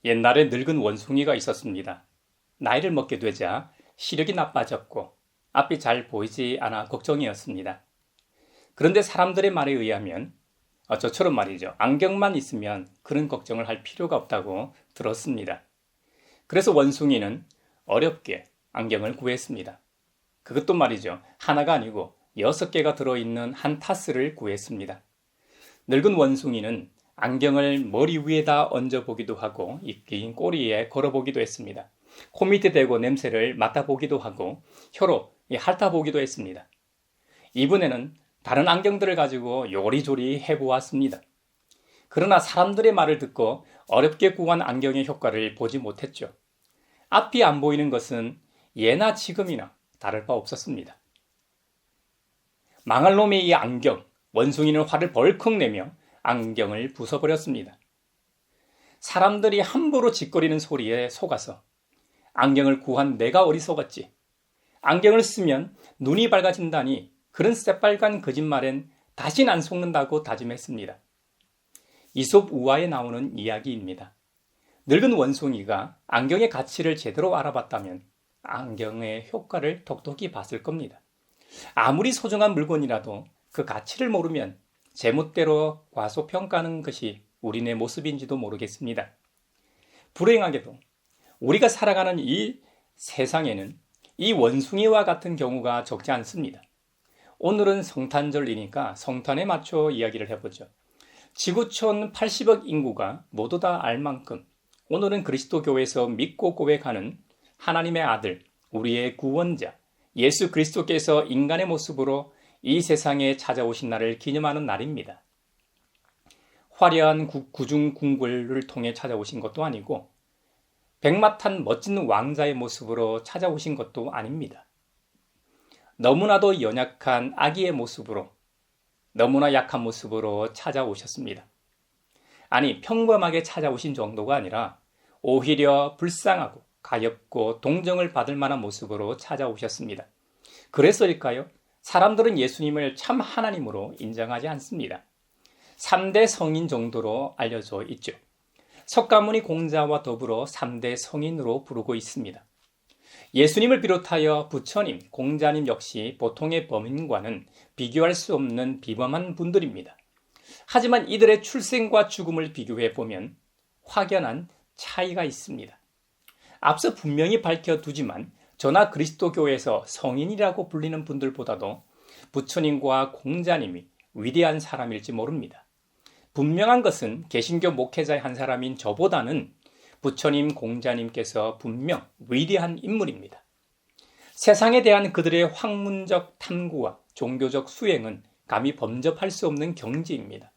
옛날에 늙은 원숭이가 있었습니다. 나이를 먹게 되자 시력이 나빠졌고 앞이 잘 보이지 않아 걱정이었습니다. 그런데 사람들의 말에 의하면 저처럼 말이죠. 안경만 있으면 그런 걱정을 할 필요가 없다고 들었습니다. 그래서 원숭이는 어렵게 안경을 구했습니다. 그것도 말이죠. 하나가 아니고 6개가 들어있는 한 타스를 구했습니다. 늙은 원숭이는 안경을 머리 위에다 얹어보기도 하고 긴 꼬리에 걸어보기도 했습니다. 코 밑에 대고 냄새를 맡아보기도 하고 혀로 핥아보기도 했습니다. 이번에는 다른 안경들을 가지고 요리조리 해보았습니다. 그러나 사람들의 말을 듣고 어렵게 구한 안경의 효과를 보지 못했죠. 앞이 안 보이는 것은 예나 지금이나 다를 바 없었습니다. 망할 놈의 이 안경, 원숭이는 화를 벌컥 내며 안경을 부숴버렸습니다. 사람들이 함부로 짓거리는 소리에 속아서 안경을 구한 내가 어리석었지. 안경을 쓰면 눈이 밝아진다니 그런 새빨간 거짓말엔 다신 안 속는다고 다짐했습니다. 이솝 우화에 나오는 이야기입니다. 늙은 원숭이가 안경의 가치를 제대로 알아봤다면 안경의 효과를 똑똑히 봤을 겁니다. 아무리 소중한 물건이라도 그 가치를 모르면 제멋대로 과소평가하는 것이 우리네 모습인지도 모르겠습니다. 불행하게도 우리가 살아가는 이 세상에는 이 원숭이와 같은 경우가 적지 않습니다. 오늘은 성탄절이니까 성탄에 맞춰 이야기를 해보죠. 지구촌 80억 인구가 모두 다 알 만큼 오늘은 그리스도교에서 믿고 고백하는 하나님의 아들, 우리의 구원자, 예수 그리스도께서 인간의 모습으로 이 세상에 찾아오신 날을 기념하는 날입니다. 화려한 구중궁궐을 통해 찾아오신 것도 아니고 백마탄 멋진 왕자의 모습으로 찾아오신 것도 아닙니다. 너무나도 연약한 아기의 모습으로, 너무나 약한 모습으로 찾아오셨습니다. 아니, 평범하게 찾아오신 정도가 아니라 오히려 불쌍하고 가엾고 동정을 받을 만한 모습으로 찾아오셨습니다. 그래서일까요? 사람들은 예수님을 참 하나님으로 인정하지 않습니다. 3대 성인 정도로 알려져 있죠. 석가모니 공자와 더불어 3대 성인으로 부르고 있습니다. 예수님을 비롯하여 부처님, 공자님 역시 보통의 범인과는 비교할 수 없는 비범한 분들입니다. 하지만 이들의 출생과 죽음을 비교해 보면 확연한 차이가 있습니다. 앞서 분명히 밝혀두지만 저나 그리스도교에서 성인이라고 불리는 분들보다도 부처님과 공자님이 위대한 사람일지 모릅니다. 분명한 것은 개신교 목회자의 한 사람인 저보다는 부처님, 공자님께서 분명 위대한 인물입니다. 세상에 대한 그들의 학문적 탐구와 종교적 수행은 감히 범접할 수 없는 경지입니다.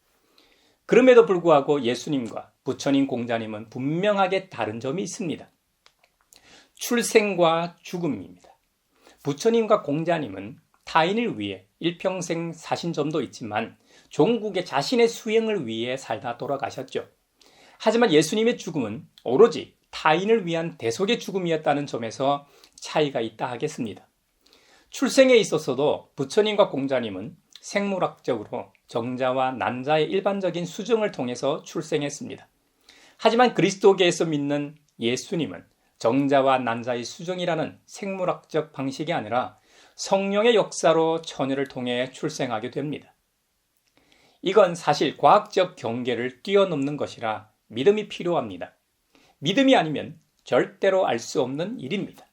그럼에도 불구하고 예수님과 부처님, 공자님은 분명하게 다른 점이 있습니다. 출생과 죽음입니다. 부처님과 공자님은 타인을 위해 일평생 사신 점도 있지만 종국의 자신의 수행을 위해 살다 돌아가셨죠. 하지만 예수님의 죽음은 오로지 타인을 위한 대속의 죽음이었다는 점에서 차이가 있다 하겠습니다. 출생에 있어서도 부처님과 공자님은 생물학적으로 정자와 난자의 일반적인 수정을 통해서 출생했습니다. 하지만 그리스도교에서 믿는 예수님은 정자와 난자의 수정이라는 생물학적 방식이 아니라 성령의 역사로 처녀를 통해 출생하게 됩니다. 이건 사실 과학적 경계를 뛰어넘는 것이라 믿음이 필요합니다. 믿음이 아니면 절대로 알 수 없는 일입니다.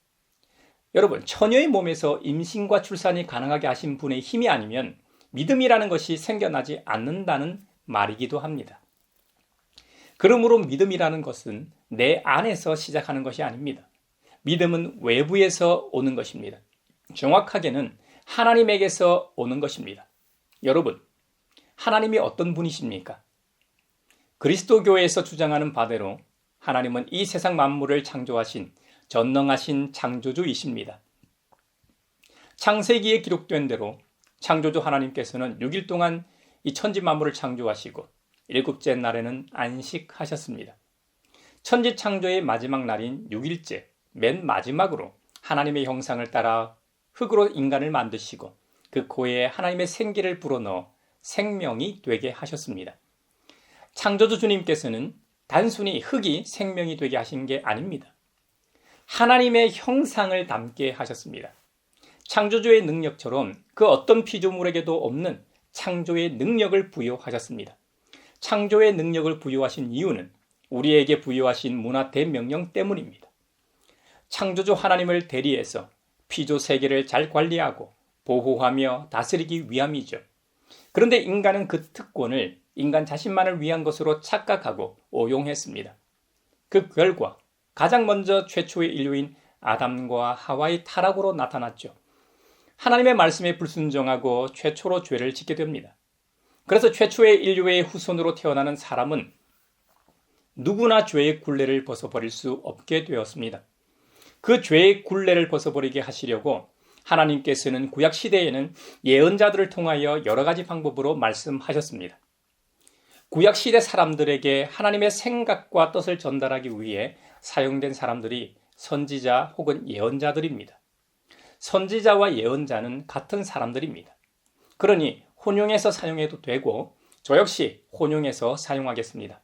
여러분, 처녀의 몸에서 임신과 출산이 가능하게 하신 분의 힘이 아니면 믿음이라는 것이 생겨나지 않는다는 말이기도 합니다. 그러므로 믿음이라는 것은 내 안에서 시작하는 것이 아닙니다. 믿음은 외부에서 오는 것입니다. 정확하게는 하나님에게서 오는 것입니다. 여러분, 하나님이 어떤 분이십니까? 그리스도교에서 주장하는 바대로 하나님은 이 세상 만물을 창조하신 전능하신 창조주이십니다. 창세기에 기록된 대로 창조주 하나님께서는 6일 동안 이 천지 만물을 창조하시고 7째 날에는 안식하셨습니다. 천지 창조의 마지막 날인 6일째, 맨 마지막으로 하나님의 형상을 따라 흙으로 인간을 만드시고 그 코에 하나님의 생기를 불어넣어 생명이 되게 하셨습니다. 창조주 주님께서는 단순히 흙이 생명이 되게 하신 게 아닙니다. 하나님의 형상을 담게 하셨습니다. 창조주의 능력처럼 그 어떤 피조물에게도 없는 창조의 능력을 부여하셨습니다. 창조의 능력을 부여하신 이유는 우리에게 부여하신 문화 대명령 때문입니다. 창조주 하나님을 대리해서 피조 세계를 잘 관리하고 보호하며 다스리기 위함이죠. 그런데 인간은 그 특권을 인간 자신만을 위한 것으로 착각하고 오용했습니다. 그 결과 가장 먼저 최초의 인류인 아담과 하와의 타락으로 나타났죠. 하나님의 말씀에 불순종하고 최초로 죄를 짓게 됩니다. 그래서 최초의 인류의 후손으로 태어나는 사람은 누구나 죄의 굴레를 벗어버릴 수 없게 되었습니다. 그 죄의 굴레를 벗어버리게 하시려고 하나님께서는 구약시대에는 예언자들을 통하여 여러 가지 방법으로 말씀하셨습니다. 구약시대 사람들에게 하나님의 생각과 뜻을 전달하기 위해 사용된 사람들이 선지자 혹은 예언자들입니다. 선지자와 예언자는 같은 사람들입니다. 그러니 혼용해서 사용해도 되고 저 역시 혼용해서 사용하겠습니다.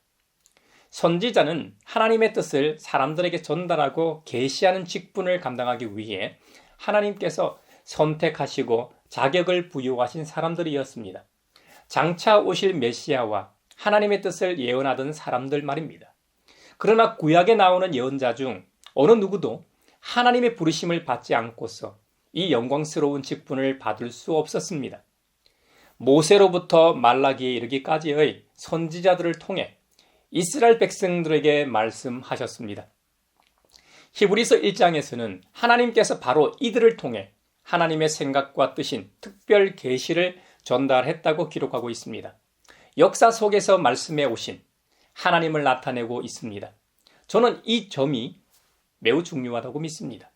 선지자는 하나님의 뜻을 사람들에게 전달하고 계시하는 직분을 감당하기 위해 하나님께서 선택하시고 자격을 부여하신 사람들이었습니다. 장차 오실 메시아와 하나님의 뜻을 예언하던 사람들 말입니다. 그러나 구약에 나오는 예언자 중 어느 누구도 하나님의 부르심을 받지 않고서 이 영광스러운 직분을 받을 수 없었습니다. 모세로부터 말라기에 이르기까지의 선지자들을 통해 이스라엘 백성들에게 말씀하셨습니다. 히브리서 1장에서는 하나님께서 바로 이들을 통해 하나님의 생각과 뜻인 특별 계시를 전달했다고 기록하고 있습니다. 역사 속에서 말씀해 오신 하나님을 나타내고 있습니다. 저는 이 점이 매우 중요하다고 믿습니다.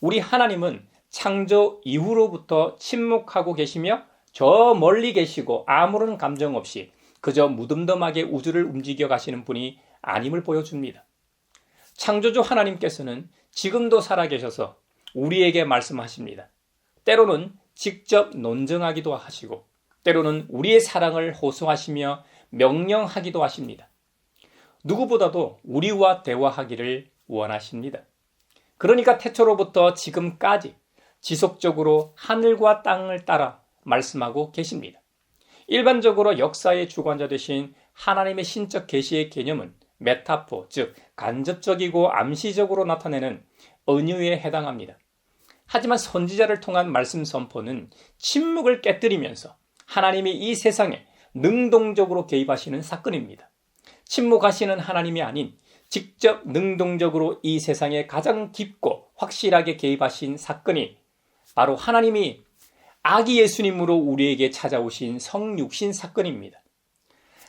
우리 하나님은 창조 이후로부터 침묵하고 계시며 저 멀리 계시고 아무런 감정 없이 그저 무덤덤하게 우주를 움직여 가시는 분이 아님을 보여줍니다. 창조주 하나님께서는 지금도 살아계셔서 우리에게 말씀하십니다. 때로는 직접 논증하기도 하시고 때로는 우리의 사랑을 호소하시며 명령하기도 하십니다. 누구보다도 우리와 대화하기를 원하십니다. 그러니까 태초로부터 지금까지 지속적으로 하늘과 땅을 따라 말씀하고 계십니다. 일반적으로 역사의 주관자 되신 하나님의 신적 계시의 개념은 메타포, 즉 간접적이고 암시적으로 나타내는 은유에 해당합니다. 하지만 선지자를 통한 말씀 선포는 침묵을 깨뜨리면서 하나님이 이 세상에 능동적으로 개입하시는 사건입니다. 침묵하시는 하나님이 아닌 직접 능동적으로 이 세상에 가장 깊고 확실하게 개입하신 사건이 바로 하나님이 아기 예수님으로 우리에게 찾아오신 성육신 사건입니다.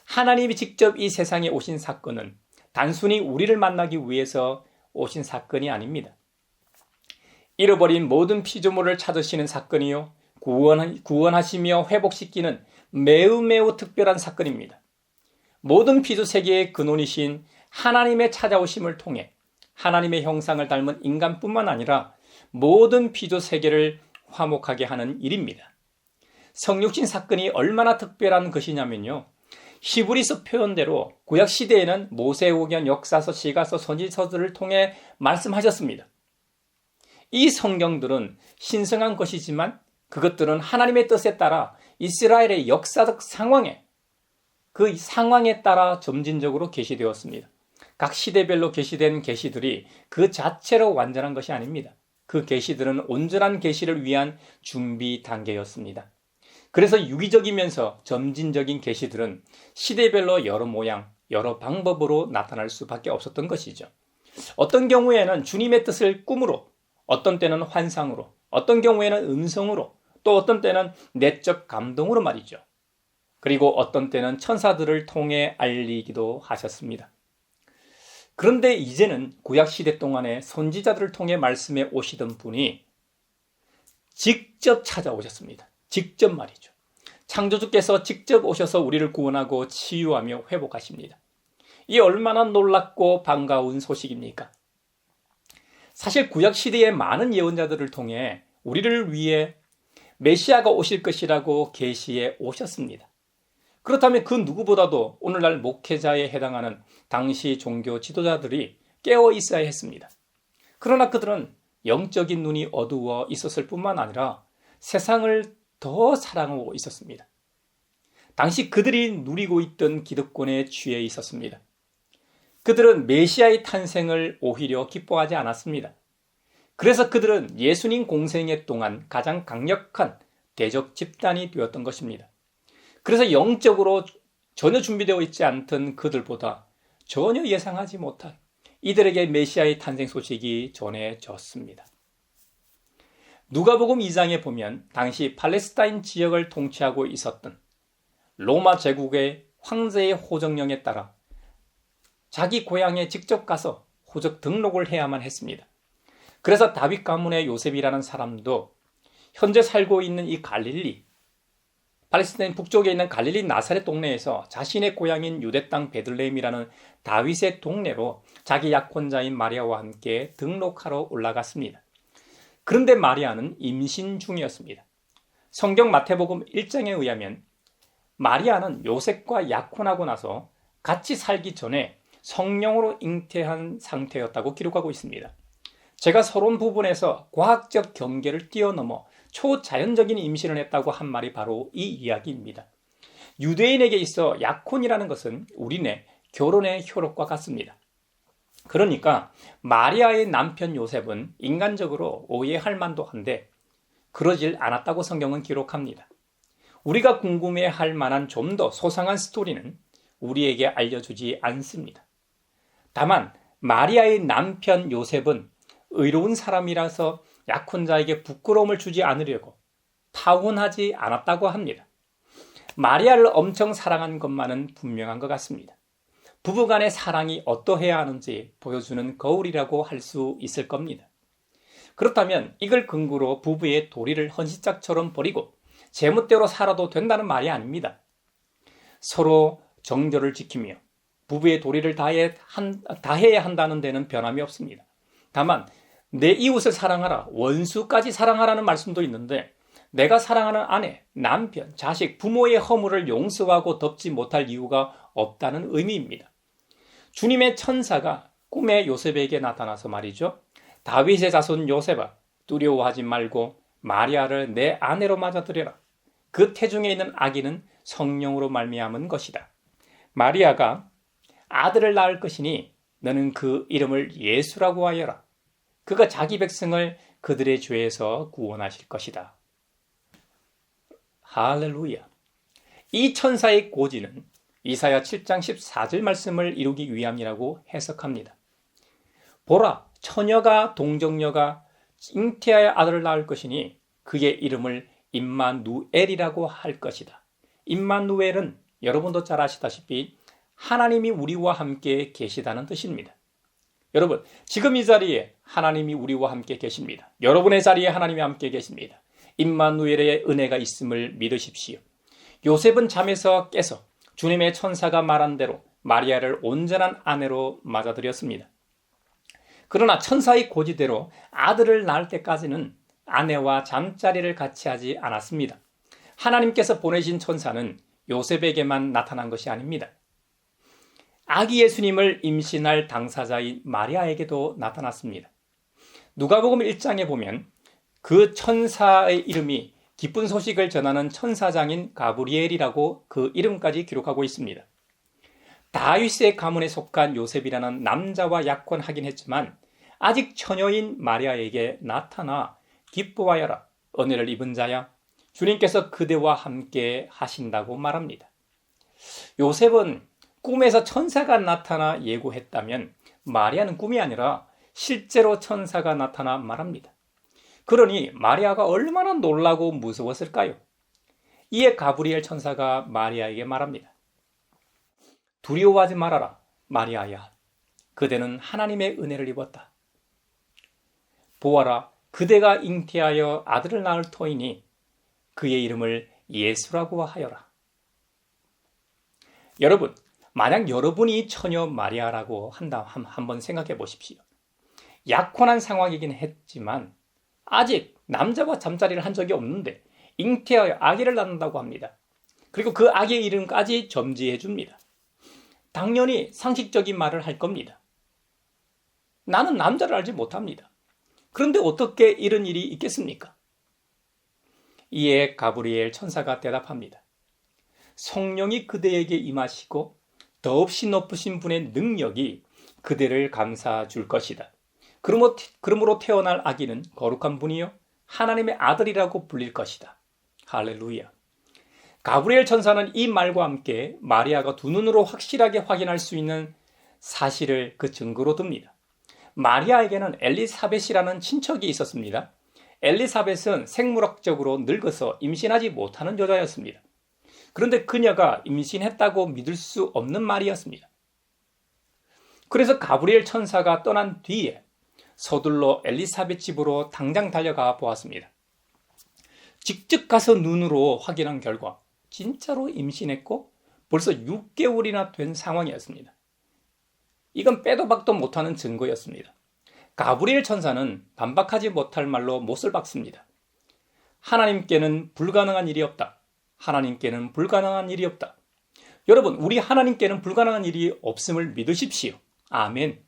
하나님이 직접 이 세상에 오신 사건은 단순히 우리를 만나기 위해서 오신 사건이 아닙니다. 잃어버린 모든 피조물을 찾으시는 사건이요, 구원하시며 회복시키는 매우 특별한 사건입니다. 모든 피조 세계의 근원이신 하나님의 찾아오심을 통해 하나님의 형상을 닮은 인간뿐만 아니라 모든 피조 세계를 화목하게 하는 일입니다. 성육신 사건이 얼마나 특별한 것이냐면요, 히브리서 표현대로 구약시대에는 모세오경, 역사서, 시가서, 선지서들을 통해 말씀하셨습니다. 이 성경들은 신성한 것이지만 그것들은 하나님의 뜻에 따라 이스라엘의 역사적 상황에, 그 상황에 따라 점진적으로 계시되었습니다. 각 시대별로 계시된 계시들이 그 자체로 완전한 것이 아닙니다. 그 계시들은 온전한 계시를 위한 준비 단계였습니다. 그래서 유기적이면서 점진적인 계시들은 시대별로 여러 모양, 여러 방법으로 나타날 수밖에 없었던 것이죠. 어떤 경우에는 주님의 뜻을 꿈으로, 어떤 때는 환상으로, 어떤 경우에는 음성으로, 또 어떤 때는 내적 감동으로 말이죠. 그리고 어떤 때는 천사들을 통해 알리기도 하셨습니다. 그런데 이제는 구약시대 동안에 선지자들을 통해 말씀해 오시던 분이 직접 찾아오셨습니다. 직접 말이죠. 창조주께서 직접 오셔서 우리를 구원하고 치유하며 회복하십니다. 이 얼마나 놀랍고 반가운 소식입니까? 사실 구약시대의 많은 예언자들을 통해 우리를 위해 메시아가 오실 것이라고 계시해 오셨습니다. 그렇다면 그 누구보다도 오늘날 목회자에 해당하는 당시 종교 지도자들이 깨어 있어야 했습니다. 그러나 그들은 영적인 눈이 어두워 있었을 뿐만 아니라 세상을 더 사랑하고 있었습니다. 당시 그들이 누리고 있던 기득권에 취해 있었습니다. 그들은 메시아의 탄생을 오히려 기뻐하지 않았습니다. 그래서 그들은 예수님 공생애 동안 가장 강력한 대적 집단이 되었던 것입니다. 그래서 영적으로 전혀 준비되어 있지 않던 그들보다 전혀 예상하지 못한 이들에게 메시아의 탄생 소식이 전해졌습니다. 누가복음 2장에 보면 당시 팔레스타인 지역을 통치하고 있었던 로마 제국의 황제의 호정령에 따라 자기 고향에 직접 가서 호적 등록을 해야만 했습니다. 그래서 다윗 가문의 요셉이라는 사람도 현재 살고 있는 이 갈릴리, 팔레스타인 북쪽에 있는 갈릴리 나사렛 동네에서 자신의 고향인 유대 땅 베들레헴이라는 다윗의 동네로 자기 약혼자인 마리아와 함께 등록하러 올라갔습니다. 그런데 마리아는 임신 중이었습니다. 성경 마태복음 1장에 의하면 마리아는 요셉과 약혼하고 나서 같이 살기 전에 성령으로 잉태한 상태였다고 기록하고 있습니다. 제가 서론 부분에서 과학적 경계를 뛰어넘어 초자연적인 임신을 했다고 한 말이 바로 이 이야기입니다. 유대인에게 있어 약혼이라는 것은 우리네 결혼의 효력과 같습니다. 그러니까 마리아의 남편 요셉은 인간적으로 오해할 만도 한데 그러질 않았다고 성경은 기록합니다. 우리가 궁금해할 만한 좀 더 소상한 스토리는 우리에게 알려주지 않습니다. 다만 마리아의 남편 요셉은 의로운 사람이라서 약혼자에게 부끄러움을 주지 않으려고 타원하지 않았다고 합니다. 마리아를 엄청 사랑한 것만은 분명한 것 같습니다. 부부간의 사랑이 어떠해야 하는지 보여주는 거울이라고 할 수 있을 겁니다. 그렇다면 이걸 근거로 부부의 도리를 헌신짝처럼 버리고 제멋대로 살아도 된다는 말이 아닙니다. 서로 정절을 지키며 부부의 도리를 다해야 한다는 데는 변함이 없습니다. 다만 내 이웃을 사랑하라, 원수까지 사랑하라는 말씀도 있는데 내가 사랑하는 아내, 남편, 자식, 부모의 허물을 용서하고 덮지 못할 이유가 없다는 의미입니다. 주님의 천사가 꿈에 요셉에게 나타나서 말이죠. 다윗의 자손 요셉아, 두려워하지 말고 마리아를 내 아내로 맞아들여라. 그 태중에 있는 아기는 성령으로 말미암은 것이다. 마리아가 아들을 낳을 것이니 너는 그 이름을 예수라고 하여라. 그가 자기 백성을 그들의 죄에서 구원하실 것이다. 할렐루야. 이 천사의 고지는 이사야 7장 14절 말씀을 이루기 위함이라고 해석합니다. 보라, 처녀가 동정녀가 잉태하여 아들을 낳을 것이니 그의 이름을 임마누엘이라고 할 것이다. 임마누엘은 여러분도 잘 아시다시피 하나님이 우리와 함께 계시다는 뜻입니다. 여러분, 지금 이 자리에 하나님이 우리와 함께 계십니다. 여러분의 자리에 하나님이 함께 계십니다. 임마누엘의 은혜가 있음을 믿으십시오. 요셉은 잠에서 깨서 주님의 천사가 말한 대로 마리아를 온전한 아내로 맞아들였습니다. 그러나 천사의 고지대로 아들을 낳을 때까지는 아내와 잠자리를 같이 하지 않았습니다. 하나님께서 보내신 천사는 요셉에게만 나타난 것이 아닙니다. 아기 예수님을 임신할 당사자인 마리아에게도 나타났습니다. 누가복음 1장에 보면 그 천사의 이름이 기쁜 소식을 전하는 천사장인 가브리엘이라고 그 이름까지 기록하고 있습니다. 다윗의 가문에 속한 요셉이라는 남자와 약혼하긴 했지만 아직 처녀인 마리아에게 나타나 기뻐하여라, 은혜를 입은 자야, 주님께서 그대와 함께 하신다고 말합니다. 요셉은 꿈에서 천사가 나타나 예고했다면 마리아는 꿈이 아니라 실제로 천사가 나타나 말합니다. 그러니 마리아가 얼마나 놀라고 무서웠을까요? 이에 가브리엘 천사가 마리아에게 말합니다. 두려워하지 말아라, 마리아야. 그대는 하나님의 은혜를 입었다. 보아라, 그대가 잉태하여 아들을 낳을 터이니 그의 이름을 예수라고 하여라. 여러분, 만약 여러분이 처녀 마리아라고 한번 생각해 보십시오. 약혼한 상황이긴 했지만 아직 남자와 잠자리를 한 적이 없는데 잉태하여 아기를 낳는다고 합니다. 그리고 그 아기의 이름까지 점지해 줍니다. 당연히 상식적인 말을 할 겁니다. 나는 남자를 알지 못합니다. 그런데 어떻게 이런 일이 있겠습니까? 이에 가브리엘 천사가 대답합니다. 성령이 그대에게 임하시고 더없이 높으신 분의 능력이 그대를 감싸 줄 것이다. 그러므로 태어날 아기는 거룩한 분이요 하나님의 아들이라고 불릴 것이다. 할렐루야. 가브리엘 천사는 이 말과 함께 마리아가 두 눈으로 확실하게 확인할 수 있는 사실을 그 증거로 듭니다. 마리아에게는 엘리사벳이라는 친척이 있었습니다. 엘리사벳은 생물학적으로 늙어서 임신하지 못하는 여자였습니다. 그런데 그녀가 임신했다고 믿을 수 없는 말이었습니다. 그래서 가브리엘 천사가 떠난 뒤에 서둘러 엘리사벳 집으로 당장 달려가 보았습니다. 직접 가서 눈으로 확인한 결과 진짜로 임신했고 벌써 6개월이나 된 상황이었습니다. 이건 빼도 박도 못하는 증거였습니다. 가브리엘 천사는 반박하지 못할 말로 못을 박습니다. 하나님께는 불가능한 일이 없다. 하나님께는 불가능한 일이 없다. 여러분, 우리 하나님께는 불가능한 일이 없음을 믿으십시오. 아멘.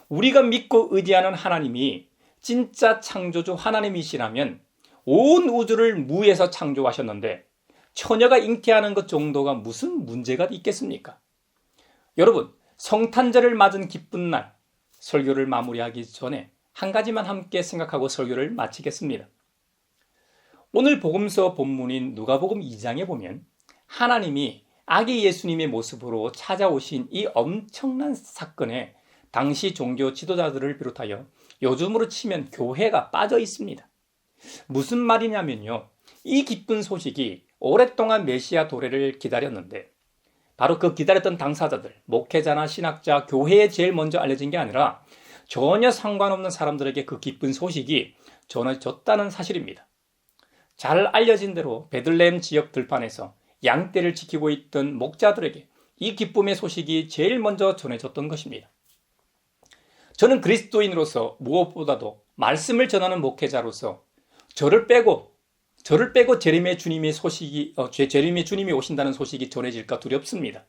우리가 믿고 의지하는 하나님이 진짜 창조주 하나님이시라면 온 우주를 무에서 창조하셨는데 처녀가 잉태하는 것 정도가 무슨 문제가 있겠습니까? 여러분, 성탄절을 맞은 기쁜 날 설교를 마무리하기 전에 한 가지만 함께 생각하고 설교를 마치겠습니다. 오늘 복음서 본문인 누가복음 2장에 보면 하나님이 아기 예수님의 모습으로 찾아오신 이 엄청난 사건에 당시 종교 지도자들을 비롯하여 요즘으로 치면 교회가 빠져 있습니다. 무슨 말이냐면요. 이 기쁜 소식이 오랫동안 메시아 도래를 기다렸는데 바로 그 기다렸던 당사자들, 목회자나 신학자, 교회에 제일 먼저 알려진 게 아니라 전혀 상관없는 사람들에게 그 기쁜 소식이 전해졌다는 사실입니다. 잘 알려진 대로 베들레헴 지역 들판에서 양떼를 지키고 있던 목자들에게 이 기쁨의 소식이 제일 먼저 전해졌던 것입니다. 저는 그리스도인으로서 무엇보다도 말씀을 전하는 목회자로서 저를 빼고 재림의 주님이 오신다는 소식이 전해질까 두렵습니다.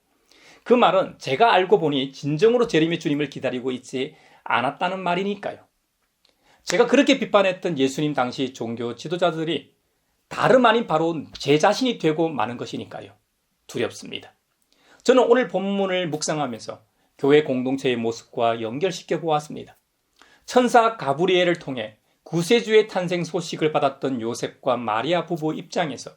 그 말은 제가 알고 보니 진정으로 재림의 주님을 기다리고 있지 않았다는 말이니까요. 제가 그렇게 비판했던 예수님 당시 종교 지도자들이 다름 아닌 바로 제 자신이 되고 마는 것이니까요. 두렵습니다. 저는 오늘 본문을 묵상하면서 교회 공동체의 모습과 연결시켜 보았습니다. 천사 가브리엘을 통해 구세주의 탄생 소식을 받았던 요셉과 마리아 부부 입장에서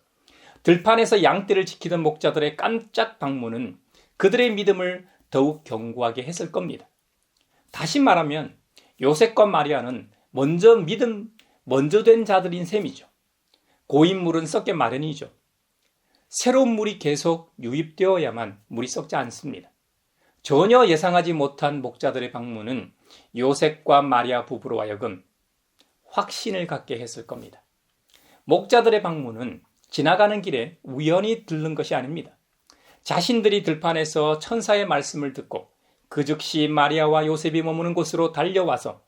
들판에서 양떼를 지키던 목자들의 깜짝 방문은 그들의 믿음을 더욱 견고하게 했을 겁니다. 다시 말하면 요셉과 마리아는 먼저 된 자들인 셈이죠. 고인물은 썩게 마련이죠. 새로운 물이 계속 유입되어야만 물이 썩지 않습니다. 전혀 예상하지 못한 목자들의 방문은 요셉과 마리아 부부로 하여금 확신을 갖게 했을 겁니다. 목자들의 방문은 지나가는 길에 우연히 들른 것이 아닙니다. 자신들이 들판에서 천사의 말씀을 듣고 그 즉시 마리아와 요셉이 머무는 곳으로 달려와서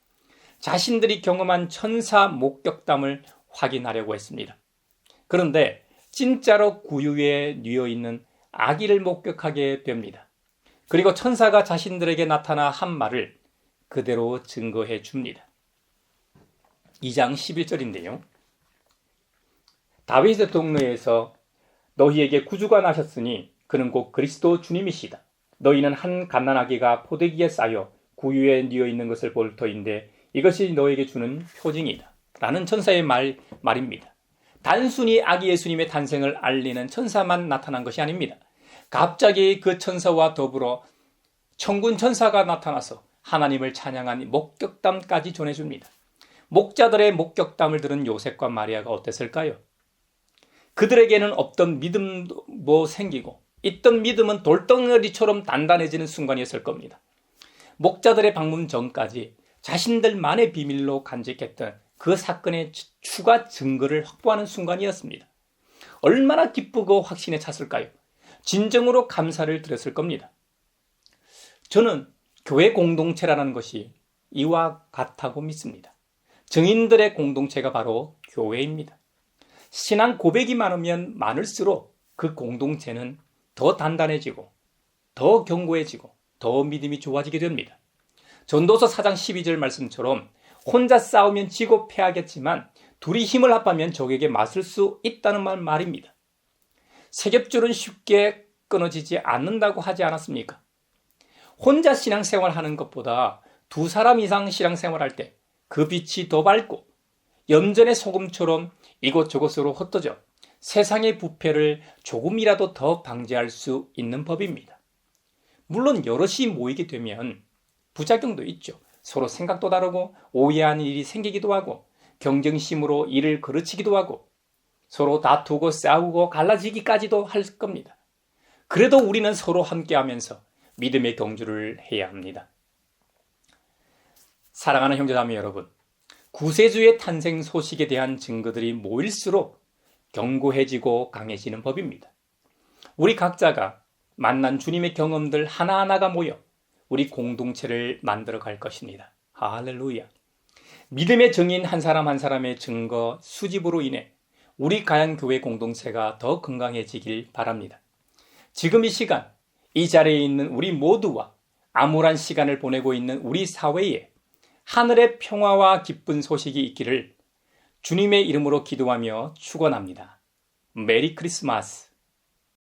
자신들이 경험한 천사 목격담을 확인하려고 했습니다. 그런데 진짜로 구유에 뉘어있는 아기를 목격하게 됩니다. 그리고 천사가 자신들에게 나타나 한 말을 그대로 증거해 줍니다. 2장 11절인데요. 다윗의 동네에서 너희에게 구주가 나셨으니 그는 곧 그리스도 주님이시다. 너희는 한 갓난아기가 포대기에 쌓여 구유에 뉘어있는 것을 볼 터인데 이것이 너에게 주는 표징이다. 라는 천사의 말입니다. 단순히 아기 예수님의 탄생을 알리는 천사만 나타난 것이 아닙니다. 갑자기 그 천사와 더불어 천군 천사가 나타나서 하나님을 찬양한 목격담까지 전해줍니다. 목자들의 목격담을 들은 요셉과 마리아가 어땠을까요? 그들에게는 없던 믿음도 생기고 있던 믿음은 돌덩어리처럼 단단해지는 순간이었을 겁니다. 목자들의 방문 전까지 자신들만의 비밀로 간직했던 그 사건의 추가 증거를 확보하는 순간이었습니다. 얼마나 기쁘고 확신에 찼을까요? 진정으로 감사를 드렸을 겁니다. 저는 교회 공동체라는 것이 이와 같다고 믿습니다. 증인들의 공동체가 바로 교회입니다. 신앙 고백이 많으면 많을수록 그 공동체는 더 단단해지고 더 견고해지고 더 믿음이 좋아지게 됩니다. 전도서 4장 12절 말씀처럼 혼자 싸우면 지고 패하겠지만 둘이 힘을 합하면 적에게 맞설 수 있다는 말입니다. 세겹줄은 쉽게 끊어지지 않는다고 하지 않았습니까? 혼자 신앙생활하는 것보다 두 사람 이상 신앙생활할 때 그 빛이 더 밝고 염전의 소금처럼 이곳저곳으로 흩어져 세상의 부패를 조금이라도 더 방지할 수 있는 법입니다. 물론 여럿이 모이게 되면 부작용도 있죠. 서로 생각도 다르고 오해하는 일이 생기기도 하고 경쟁심으로 일을 그르치기도 하고 서로 다투고 싸우고 갈라지기까지도 할 겁니다. 그래도 우리는 서로 함께하면서 믿음의 경주를 해야 합니다. 사랑하는 형제자매 여러분, 구세주의 탄생 소식에 대한 증거들이 모일수록 견고해지고 강해지는 법입니다. 우리 각자가 만난 주님의 경험들 하나하나가 모여 우리 공동체를 만들어 갈 것입니다. 할렐루야. 믿음의 증인 한 사람 한 사람의 증거 수집으로 인해 우리 가양교회 공동체가 더 건강해지길 바랍니다. 지금 이 시간, 이 자리에 있는 우리 모두와 암울한 시간을 보내고 있는 우리 사회에 하늘의 평화와 기쁜 소식이 있기를 주님의 이름으로 기도하며 축원합니다. 메리 크리스마스.